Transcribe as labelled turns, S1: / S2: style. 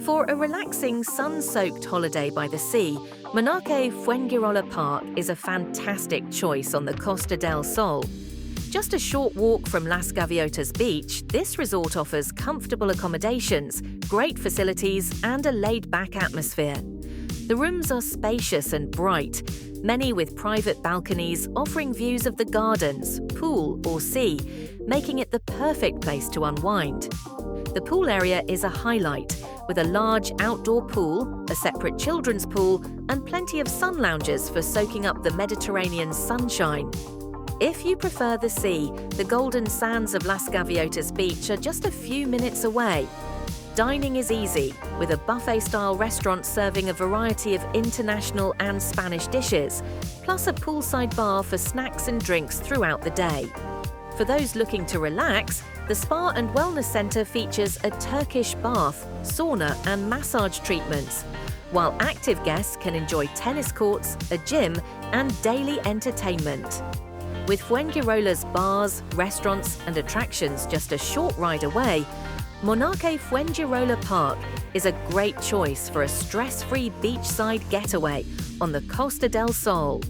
S1: For a relaxing, sun-soaked holiday by the sea, Monarque Fuengirola Park is a fantastic choice on the Costa del Sol. Just a short walk from Las Gaviotas Beach, this resort offers comfortable accommodations, great facilities, and a laid-back atmosphere. The rooms are spacious and bright, many with private balconies offering views of the gardens, pool, or sea, making it the perfect place to unwind. The pool area is a highlight, with a large outdoor pool, a separate children's pool, and plenty of sun lounges for soaking up the Mediterranean sunshine. If you prefer the sea, the golden sands of Las Gaviotas Beach are just a few minutes away. Dining is easy, with a buffet-style restaurant serving a variety of international and Spanish dishes, plus a poolside bar for snacks and drinks throughout the day. For those looking to relax, the Spa and Wellness Centre features a Turkish bath, sauna and massage treatments, while active guests can enjoy tennis courts, a gym and daily entertainment. With Fuengirola's bars, restaurants and attractions just a short ride away, Monarque Fuengirola Park is a great choice for a stress-free beachside getaway on the Costa del Sol.